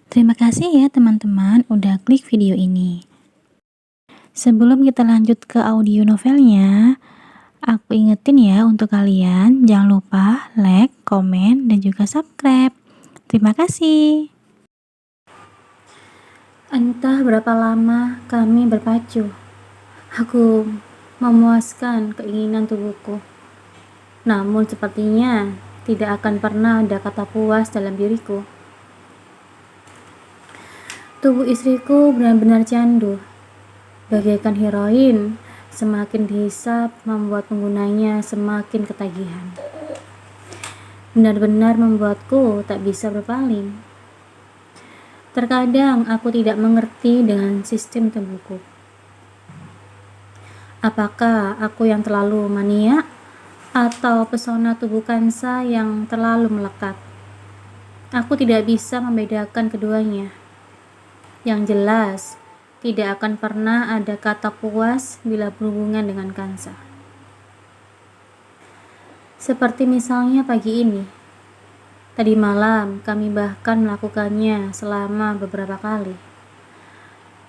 Terima kasih ya teman-teman udah klik video ini. Sebelum kita lanjut ke audio novelnya, aku ingetin ya untuk kalian jangan lupa like, komen, dan juga subscribe. Terima kasih. Entah berapa lama kami berpacu. Aku memuaskan keinginan tubuhku. Namun sepertinya tidak akan pernah ada kata puas dalam diriku. Tubuh istriku benar-benar candu. Bagaikan heroin, semakin dihisap membuat penggunanya semakin ketagihan. Benar-benar membuatku tak bisa berpaling. Terkadang aku tidak mengerti dengan sistem tubuhku. Apakah aku yang terlalu mania atau pesona tubuh Kansa yang terlalu melekat? Aku tidak bisa membedakan keduanya. Yang jelas, tidak akan pernah ada kata puas bila berhubungan dengan Kansa. Seperti misalnya pagi ini. Tadi malam kami bahkan melakukannya selama beberapa kali.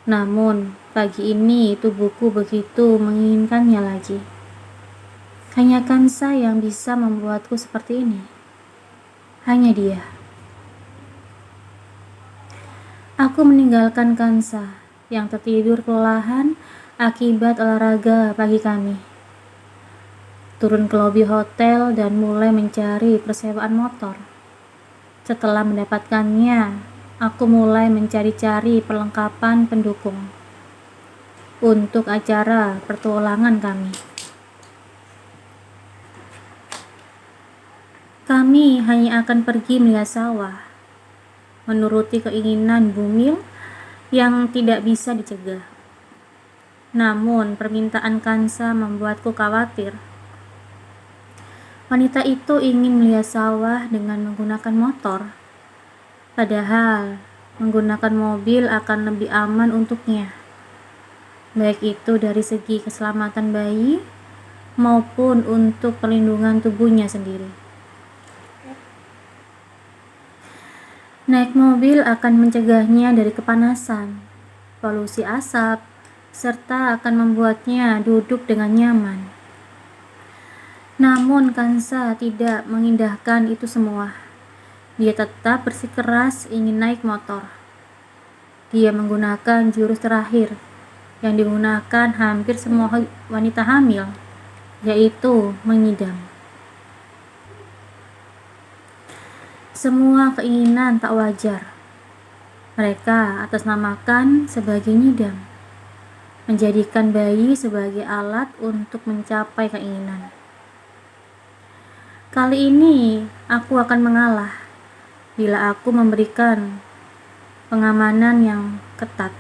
Namun, pagi ini tubuhku begitu menginginkannya lagi. Hanya Kansa yang bisa membuatku seperti ini. Hanya dia. Aku meninggalkan Kansa yang tertidur kelelahan akibat olahraga pagi kami. Turun ke lobi hotel dan mulai mencari persewaan motor. Setelah mendapatkannya, aku mulai mencari-cari perlengkapan pendukung untuk acara petualangan kami. Kami hanya akan pergi melihat sawah, menuruti keinginan Bumil yang tidak bisa dicegah. Namun, permintaan Kansa membuatku khawatir. Wanita itu ingin melihat sawah dengan menggunakan motor, padahal menggunakan mobil akan lebih aman untuknya, baik itu dari segi keselamatan bayi maupun untuk perlindungan tubuhnya sendiri. Naik mobil akan mencegahnya dari kepanasan, polusi asap, serta akan membuatnya duduk dengan nyaman. Namun Kansa tidak mengindahkan itu semua. Dia tetap bersikeras ingin naik motor. Dia menggunakan jurus terakhir yang digunakan hampir semua wanita hamil, yaitu mengidam. Semua keinginan tak wajar. Mereka atasnamakan sebagai ngidam, menjadikan bayi sebagai alat untuk mencapai keinginan. Kali ini aku akan mengalah bila aku memberikan pengamanan yang ketat.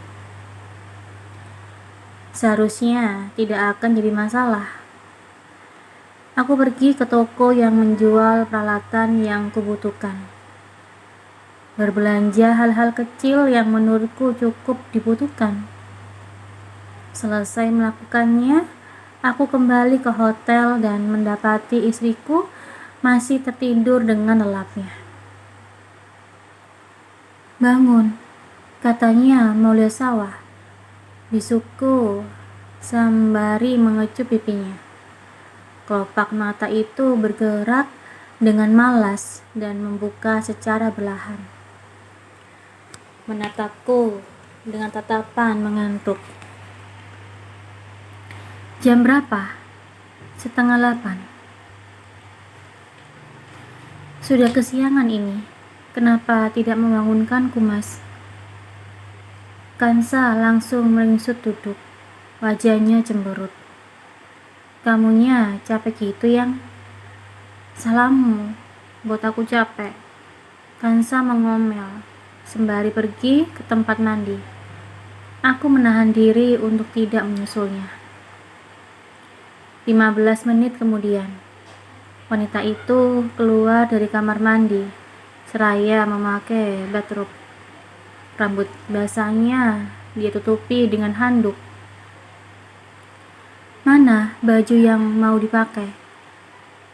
Seharusnya tidak akan jadi masalah. Aku pergi ke toko yang menjual peralatan yang kubutuhkan. Berbelanja hal-hal kecil yang menurutku cukup dibutuhkan. Selesai melakukannya, aku kembali ke hotel dan mendapati istriku masih tertidur dengan lelapnya. Bangun, katanya mau lihat sawah. Bisuku sembari mengecup pipinya. Kelopak mata itu bergerak dengan malas dan membuka secara perlahan. Menatapku dengan tatapan mengantuk. Jam berapa? 7:30. Sudah kesiangan ini. Kenapa tidak membangunkanku, Mas? Kansa langsung meringsut duduk. Wajahnya cemberut. Kamunya capek gitu, Yang? Salammu, buat aku capek. Kansa mengomel, sembari pergi ke tempat mandi. Aku menahan diri untuk tidak menyusulnya. 15 menit kemudian, wanita itu keluar dari kamar mandi, seraya memakai bathrobe. Rambut basahnya dia tutupi dengan handuk. Mana baju yang mau dipakai?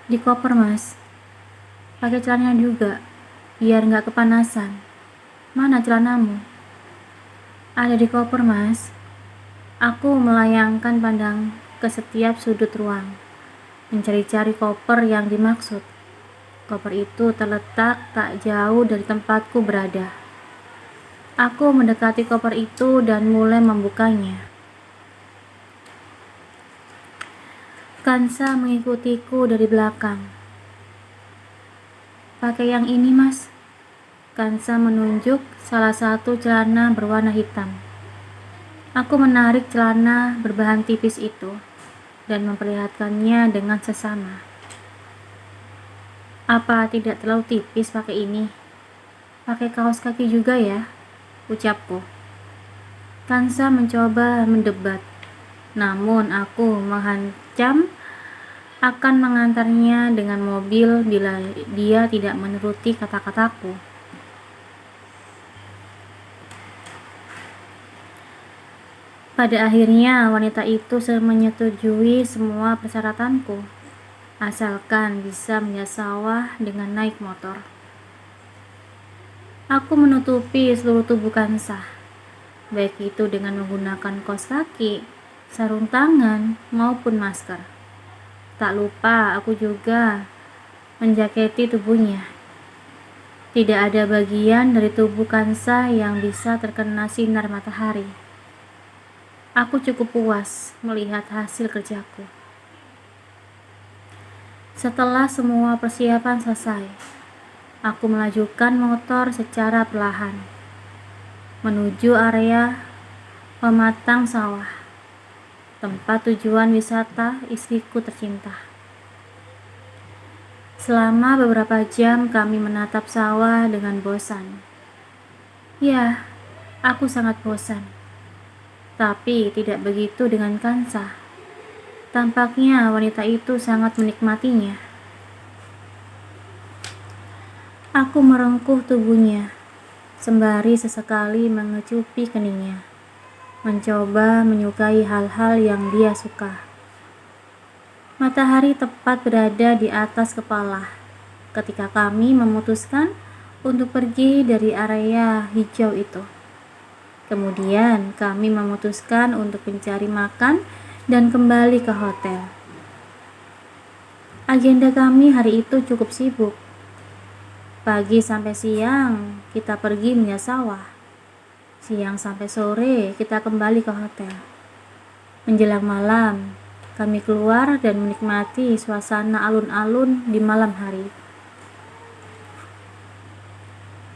Di koper, Mas. Pakai celana juga, biar nggak kepanasan. Mana celanamu? Ada di koper, Mas. Aku melayangkan pandang ke setiap sudut ruang, mencari-cari koper yang dimaksud. Koper itu terletak tak jauh dari tempatku berada. Aku mendekati koper itu dan mulai membukanya. Kansa mengikutiku dari belakang. Pakai yang ini, Mas. Kansa menunjuk salah satu celana berwarna hitam. Aku menarik celana berbahan tipis itu dan memperlihatkannya dengan sesama. Apa tidak terlalu tipis pakai ini? Pakai kaos kaki juga ya, ucapku. Kansa mencoba mendebat, namun aku mengancam akan mengantarnya dengan mobil bila dia tidak menuruti kata-kataku. Pada akhirnya wanita itu menyetujui semua persyaratanku, asalkan bisa melihat sawah dengan naik motor. Aku menutupi seluruh tubuh Kansa, baik itu dengan menggunakan kaos kaki, sarung tangan, maupun masker. Tak lupa aku juga menjaketi tubuhnya. Tidak ada bagian dari tubuh Kansa yang bisa terkena sinar matahari. Aku cukup puas melihat hasil kerjaku. Setelah semua persiapan selesai, aku melajukan motor secara perlahan menuju area pematang sawah, tempat tujuan wisata istriku tercinta. Selama beberapa jam kami menatap sawah dengan bosan. Ya, aku sangat bosan. Tapi tidak begitu dengan Kansa. Tampaknya wanita itu sangat menikmatinya. Aku merengkuh tubuhnya, sembari sesekali mengecupi keningnya, mencoba menyukai hal-hal yang dia suka. Matahari tepat berada di atas kepala ketika kami memutuskan untuk pergi dari area hijau itu. Kemudian kami memutuskan untuk mencari makan dan kembali ke hotel. Agenda kami hari itu cukup sibuk. Pagi sampai siang kita pergi melihat sawah. Siang sampai sore kita kembali ke hotel. Menjelang malam, kami keluar dan menikmati suasana alun-alun di malam hari.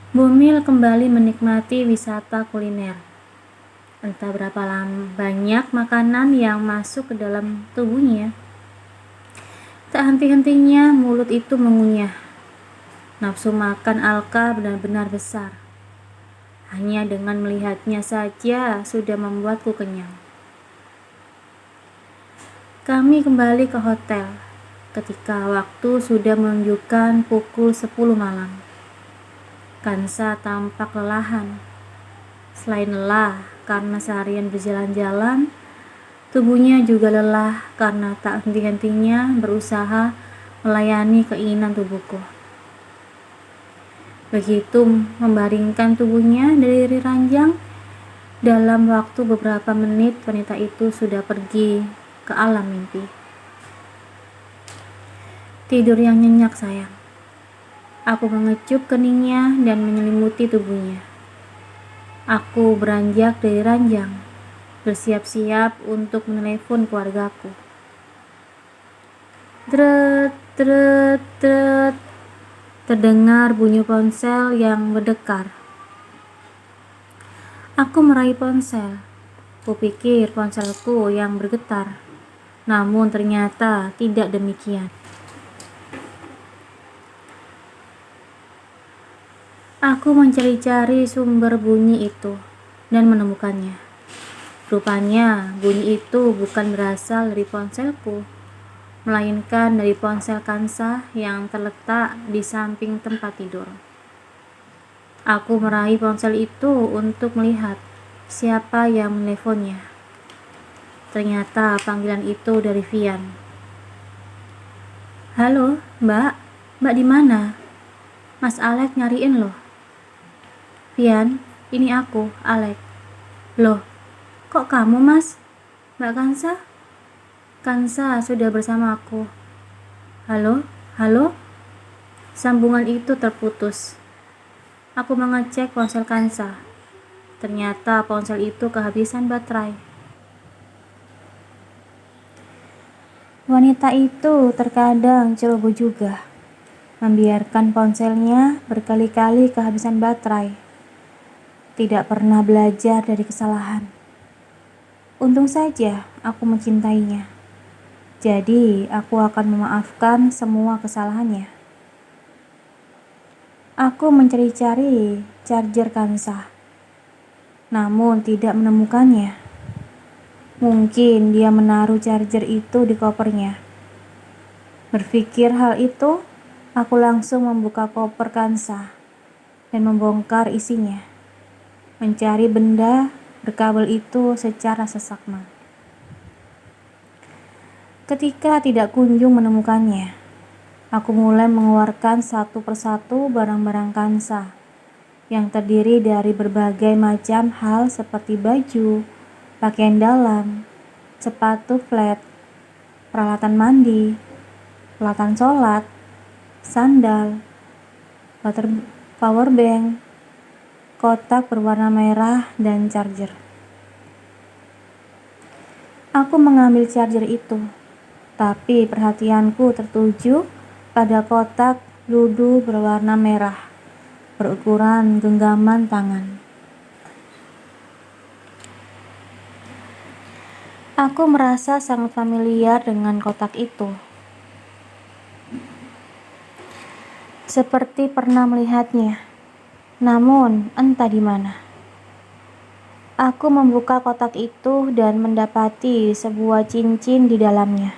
Bumil kembali menikmati wisata kuliner. Entah berapa banyak makanan yang masuk ke dalam tubuhnya. Tak henti-hentinya mulut itu mengunyah. Nafsu makan Alka benar-benar besar. Hanya dengan melihatnya saja sudah membuatku kenyang. Kami kembali ke hotel ketika waktu sudah menunjukkan pukul 10 malam. Kansa tampak kelelahan. Selain lelah karena seharian berjalan-jalan, tubuhnya juga lelah karena tak henti-hentinya berusaha melayani keinginan tubuhku. Begitu membaringkan tubuhnya dari ranjang, dalam waktu beberapa menit wanita itu sudah pergi ke alam mimpi. Tidur yang nyenyak, sayang. Aku mengecup keningnya dan menyelimuti tubuhnya. Aku beranjak dari ranjang, bersiap-siap untuk menelepon keluargaku. Dret, dret, dret. Terdengar bunyi ponsel yang berdekar. Aku meraih ponsel. Kupikir ponselku yang bergetar, namun ternyata tidak demikian. Aku mencari-cari sumber bunyi itu dan menemukannya. Rupanya bunyi itu bukan berasal dari ponselku, melainkan dari ponsel Kansa yang terletak di samping tempat tidur. Aku meraih ponsel itu untuk melihat siapa yang meneleponnya. Ternyata panggilan itu dari Vian. Halo, Mbak. Mbak di mana? Mas Alek nyariin loh. Pian, ini aku, Alex. Loh, kok kamu, Mas? Mbak Kansa? Kansa sudah bersama aku. Halo? Halo? Sambungan itu terputus. Aku mengecek ponsel Kansa. Ternyata ponsel itu kehabisan baterai. Wanita itu terkadang ceroboh juga, membiarkan ponselnya berkali-kali kehabisan baterai. Tidak pernah belajar dari kesalahan. Untung saja aku mencintainya. Jadi aku akan memaafkan semua kesalahannya. Aku mencari-cari charger Kansa, namun tidak menemukannya. Mungkin dia menaruh charger itu di kopernya. Berpikir hal itu, aku langsung membuka koper Kansa dan membongkar isinya. Mencari benda berkabel itu secara seksama. Ketika tidak kunjung menemukannya, aku mulai mengeluarkan satu persatu barang-barang Kansa yang terdiri dari berbagai macam hal seperti baju, pakaian dalam, sepatu flat, peralatan mandi, peralatan sholat, sandal, power bank, kotak berwarna merah, dan charger. Aku mengambil charger itu, tapi perhatianku tertuju pada kotak ludu berwarna merah, berukuran genggaman tangan. Aku merasa sangat familiar dengan kotak itu. Seperti pernah melihatnya, namun entah di mana. Aku membuka kotak itu dan mendapati sebuah cincin di dalamnya.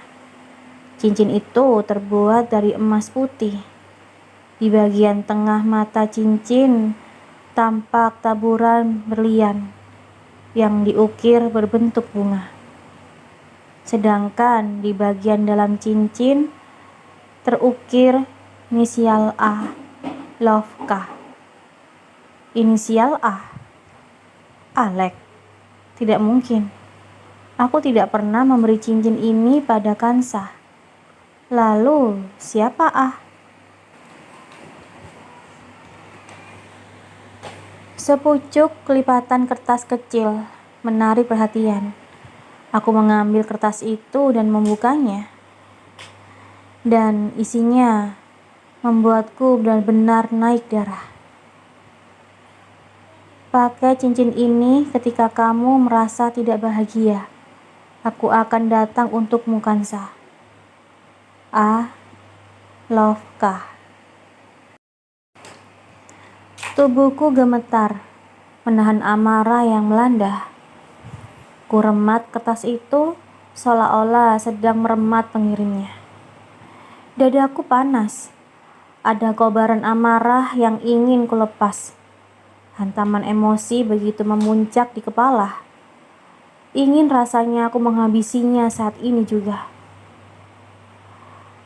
Cincin itu terbuat dari emas putih. Di bagian tengah mata cincin tampak taburan berlian yang diukir berbentuk bunga. Sedangkan di bagian dalam cincin terukir inisial A, Love K. Inisial A, Alex. Tidak mungkin. Aku tidak pernah memberi cincin ini pada Kansa. Lalu, siapa A? Sepucuk kelipatan kertas kecil menarik perhatian. Aku mengambil kertas itu dan membukanya. Dan isinya membuatku benar-benar naik darah. Pakai cincin ini ketika kamu merasa tidak bahagia. Aku akan datang untukmu, Kansa. A. Love K. Tubuhku gemetar, menahan amarah yang melanda. Ku remat kertas itu seolah-olah sedang meremat pengirimnya. Dadaku panas. Ada kobaran amarah yang ingin kulepas. Hantaman emosi begitu memuncak di kepala. Ingin rasanya aku menghabisinya saat ini juga.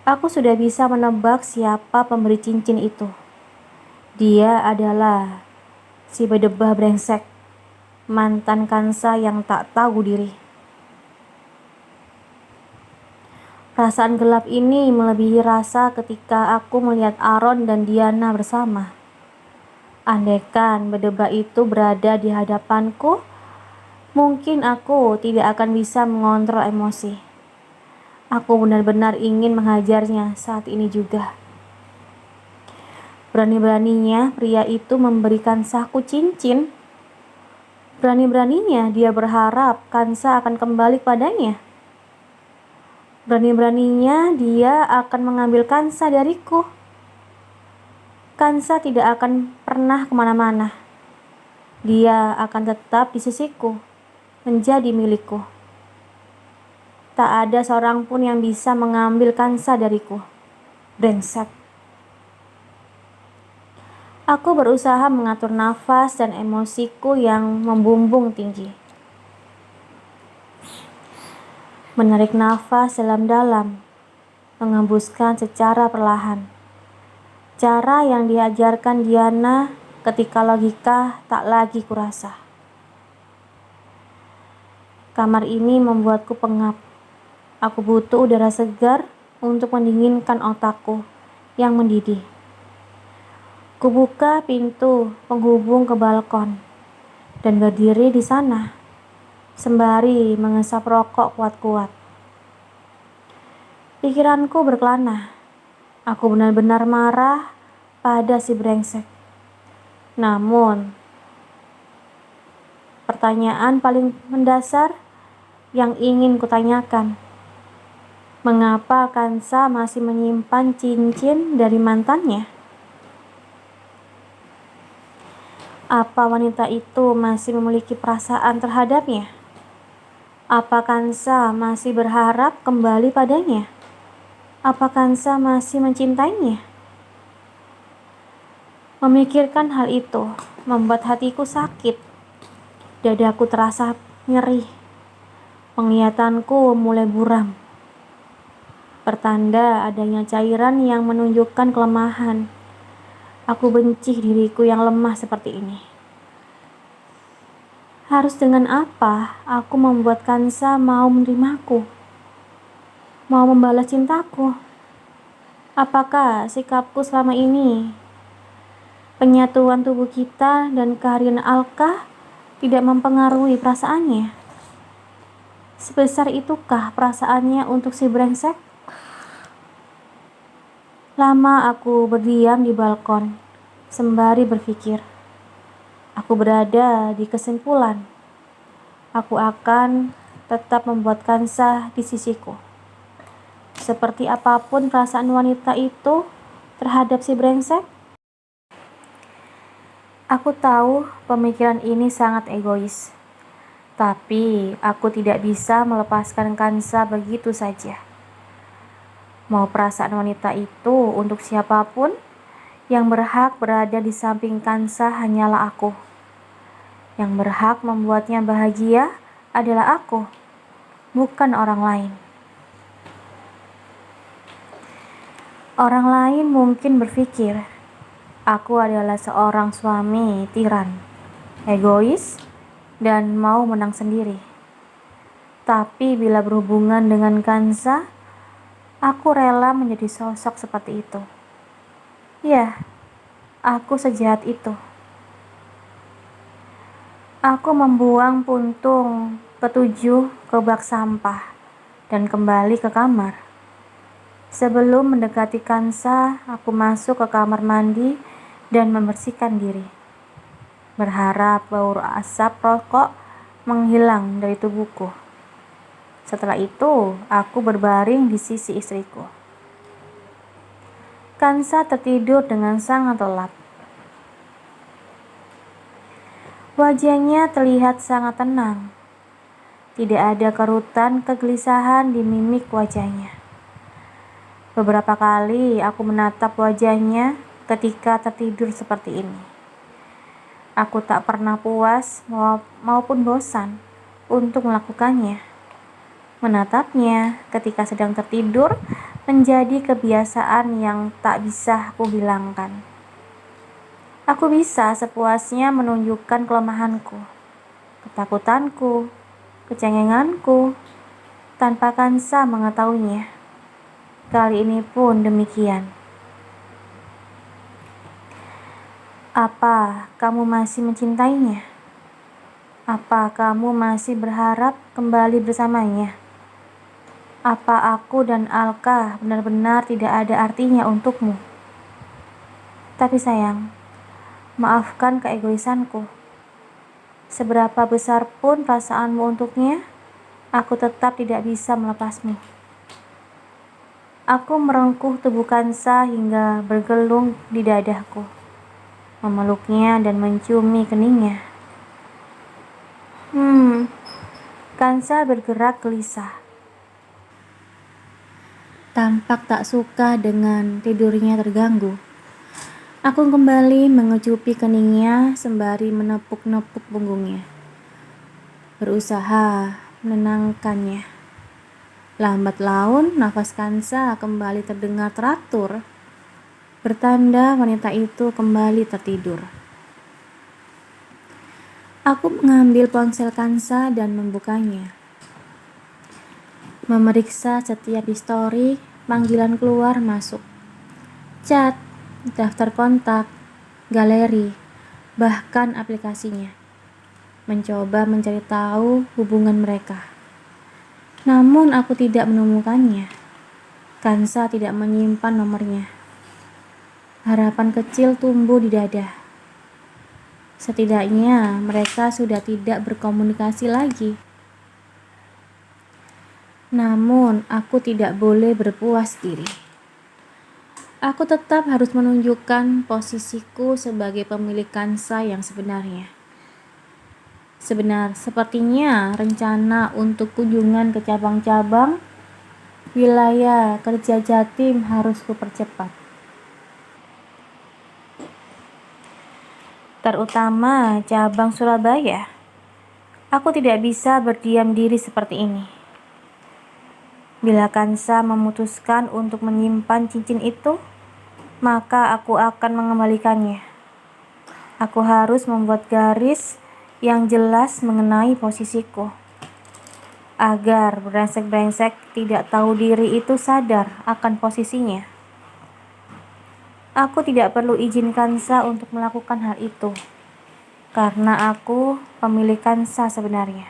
Aku sudah bisa menebak siapa pemberi cincin itu. Dia adalah si bedebah brengsek, mantan Kansa yang tak tahu diri. Perasaan gelap ini melebihi rasa ketika aku melihat Aaron dan Diana bersama. Andaikan bedebah itu berada di hadapanku, mungkin aku tidak akan bisa mengontrol emosi. Aku benar-benar ingin menghajarnya saat ini juga. Berani-beraninya pria itu memberikan saku cincin. Berani-beraninya dia berharap Kansa akan kembali padanya. Berani-beraninya dia akan mengambil Kansa dariku. Kansa tidak akan pernah kemana-mana. Dia akan tetap di sisiku, menjadi milikku. Tak ada seorang pun yang bisa mengambil Kansa dariku. Brengsek. Aku berusaha mengatur nafas dan emosiku yang membumbung tinggi. Menarik nafas dalam-dalam, mengembuskan secara perlahan. Cara yang diajarkan Diana ketika logika tak lagi kurasa. Kamar ini membuatku pengap. Aku butuh udara segar untuk mendinginkan otakku yang mendidih. Kubuka pintu penghubung ke balkon dan berdiri di sana sembari mengesap rokok kuat-kuat. Pikiranku berkelana. Aku benar-benar marah pada si brengsek. Namun, pertanyaan paling mendasar yang ingin kutanyakan, mengapa Kansa masih menyimpan cincin dari mantannya? Apa wanita itu masih memiliki perasaan terhadapnya? Apa Kansa masih berharap kembali padanya? Apa Kansa masih mencintainya? Memikirkan hal itu membuat hatiku sakit. Dadaku terasa nyeri. Penglihatanku mulai buram. Pertanda adanya cairan yang menunjukkan kelemahan. Aku benci diriku yang lemah seperti ini. Harus dengan apa aku membuat Kansa mau menerimaku? Mau membalas cintaku? Apakah sikapku selama ini, penyatuan tubuh kita dan kehadiran Alka tidak mempengaruhi perasaannya? Sebesar itukah perasaannya untuk si brengsek? Lama aku berdiam di balkon, sembari berpikir. Aku berada di kesimpulan. Aku akan tetap membuat Kansa di sisiku. Seperti apapun perasaan wanita itu terhadap si brengsek. Aku tahu pemikiran ini sangat egois. Tapi aku tidak bisa melepaskan Kansa begitu saja. Mau perasaan wanita itu untuk siapapun, yang berhak berada di samping Kansa hanyalah aku. Yang berhak membuatnya bahagia adalah aku, bukan orang lain. Orang lain mungkin berpikir, aku adalah seorang suami tiran, egois, dan mau menang sendiri. Tapi bila berhubungan dengan Kansa, aku rela menjadi sosok seperti itu. Ya, aku sejahat itu. Aku membuang puntung ketujuh ke bak sampah dan kembali ke kamar. Sebelum mendekati Kansa, aku masuk ke kamar mandi dan membersihkan diri. Berharap bau asap rokok menghilang dari tubuhku. Setelah itu, aku berbaring di sisi istriku. Kansa tertidur dengan sangat lelap. Wajahnya terlihat sangat tenang. Tidak ada kerutan kegelisahan di mimik wajahnya. Beberapa kali aku menatap wajahnya ketika tertidur seperti ini. Aku tak pernah puas maupun bosan untuk melakukannya. Menatapnya ketika sedang tertidur menjadi kebiasaan yang tak bisa aku hilangkan. Aku bisa sepuasnya menunjukkan kelemahanku, ketakutanku, kecengenganku, tanpa Kansa mengetahuinya. Kali ini pun demikian. Apa kamu masih mencintainya? Apa kamu masih berharap kembali bersamanya? Apa aku dan Alka benar-benar tidak ada artinya untukmu? Tapi sayang, maafkan keegoisanku. Seberapa besar pun perasaanmu untuknya, aku tetap tidak bisa melepasmu. Aku merengkuh tubuh Kansa hingga bergelung di dadaku, memeluknya dan menciumi keningnya. Kansa bergerak gelisah. Tampak tak suka dengan tidurnya terganggu. Aku kembali mengecupi keningnya sembari menepuk-nepuk punggungnya, berusaha menenangkannya. Lambat laun, nafas Kansa kembali terdengar teratur, bertanda wanita itu kembali tertidur. Aku mengambil ponsel Kansa dan membukanya. Memeriksa setiap histori, panggilan keluar masuk, chat, daftar kontak, galeri, bahkan aplikasinya. Mencoba mencari tahu hubungan mereka. Namun aku tidak menemukannya. Kansa tidak menyimpan nomornya. Harapan kecil tumbuh di dada. Setidaknya mereka sudah tidak berkomunikasi lagi. Namun aku tidak boleh berpuas diri. Aku tetap harus menunjukkan posisiku sebagai pemilik Kansa yang sebenarnya. Sepertinya rencana untuk kunjungan ke cabang-cabang wilayah kerja Jatim harus kupercepat. Terutama cabang Surabaya. Aku tidak bisa berdiam diri seperti ini. Bila Kansa memutuskan untuk menyimpan cincin itu, maka aku akan mengembalikannya. Aku harus membuat garis yang jelas mengenai posisiku, agar brengsek-brengsek tidak tahu diri itu sadar akan posisinya. Aku tidak perlu izin Kansa untuk melakukan hal itu, karena aku pemilik Kansa sebenarnya.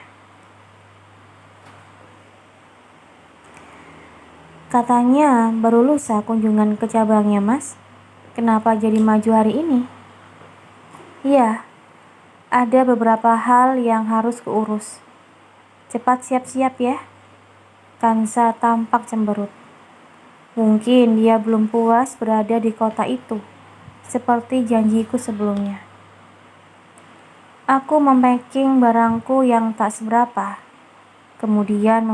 Katanya baru lusa kunjungan ke cabangnya, Mas. Kenapa jadi maju hari ini? Iya, ada beberapa hal yang harus kuurus. Cepat siap-siap ya. Kansa tampak cemberut. Mungkin dia belum puas berada di kota itu, seperti janjiku sebelumnya. Aku mempacking barangku yang tak seberapa, kemudian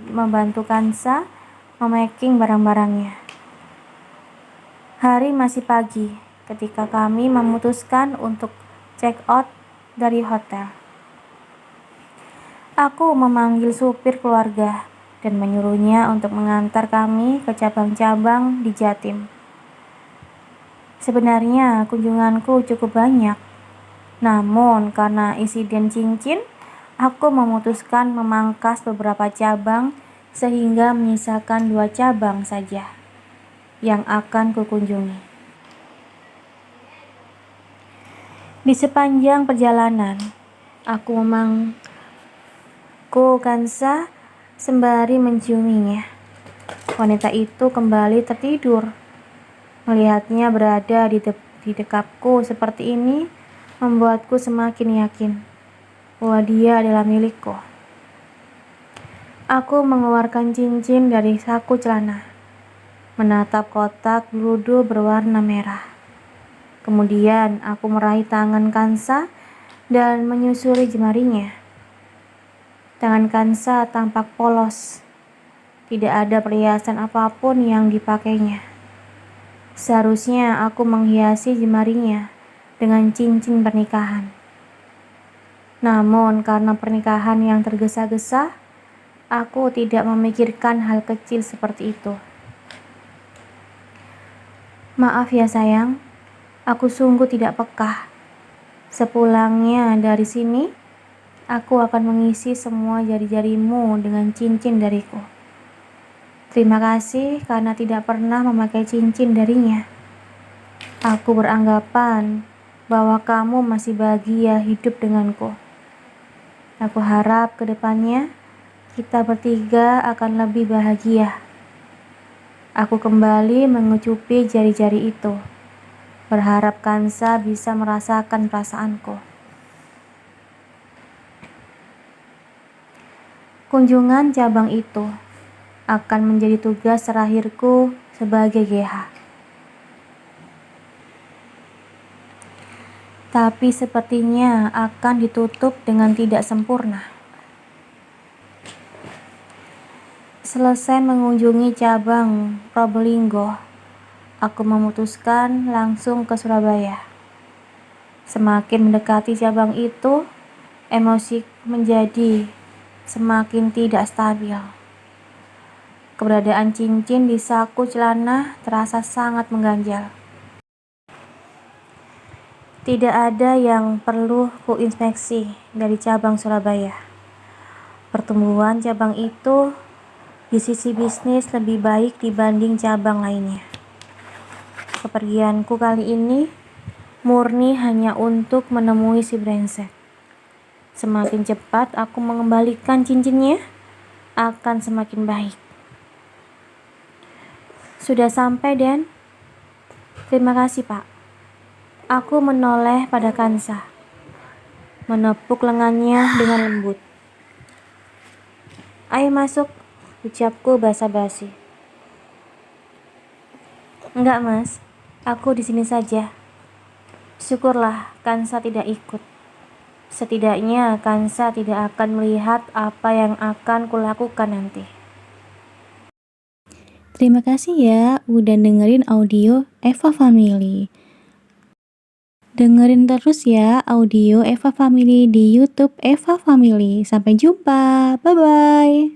membantu Kansa memacking barang-barangnya. Hari masih pagi ketika kami memutuskan untuk check out dari hotel. Aku memanggil supir keluarga dan menyuruhnya untuk mengantar kami ke cabang-cabang di Jatim. Sebenarnya kunjunganku cukup banyak, namun karena insiden cincin, aku memutuskan memangkas beberapa cabang sehingga menyisakan 2 cabang saja yang akan kukunjungi. Di sepanjang perjalanan, aku memangku Kansa sembari menciuminya. Wanita itu kembali tertidur. Melihatnya berada di dekapku seperti ini membuatku semakin yakin bahwa dia adalah milikku. Aku mengeluarkan cincin dari saku celana, menatap kotak ludo berwarna merah. Kemudian aku meraih tangan Kansa dan menyusuri jemarinya. Tangan Kansa tampak polos. Tidak ada perhiasan apapun yang dipakainya. Seharusnya aku menghiasi jemarinya dengan cincin pernikahan. Namun karena pernikahan yang tergesa-gesa, aku tidak memikirkan hal kecil seperti itu. Maaf ya sayang, aku sungguh tidak peka. Sepulangnya dari sini, aku akan mengisi semua jari-jarimu dengan cincin dariku. Terima kasih karena tidak pernah memakai cincin darinya. Aku beranggapan bahwa kamu masih bahagia hidup denganku. Aku harap ke depannya kita bertiga akan lebih bahagia. Aku kembali mengecupi jari-jari itu, berharap Kansa bisa merasakan perasaanku. Kunjungan cabang itu akan menjadi tugas terakhirku sebagai GH. Tapi sepertinya akan ditutup dengan tidak sempurna. Selesai mengunjungi cabang Probolinggo, aku memutuskan langsung ke Surabaya. Semakin mendekati cabang itu, emosi menjadi semakin tidak stabil. Keberadaan cincin di saku celana terasa sangat mengganjal. Tidak ada yang perlu kuinspeksi dari cabang Surabaya. Pertumbuhan cabang itu di sisi bisnis lebih baik dibanding cabang lainnya. Kepergianku kali ini murni hanya untuk menemui si brengsek. Semakin cepat aku mengembalikan cincinnya, akan semakin baik. Sudah sampai, Den. Terima kasih, Pak. Aku menoleh pada Kansa, menepuk lengannya dengan lembut. Ayo masuk, ucapku basa-basi. Enggak, Mas. Aku di sini saja. Syukurlah Kansa tidak ikut. Setidaknya Kansa tidak akan melihat apa yang akan kulakukan nanti. Terima kasih ya udah dengerin audio Eva Family. Dengerin terus ya audio Eva Family di YouTube Eva Family. Sampai jumpa. Bye-bye.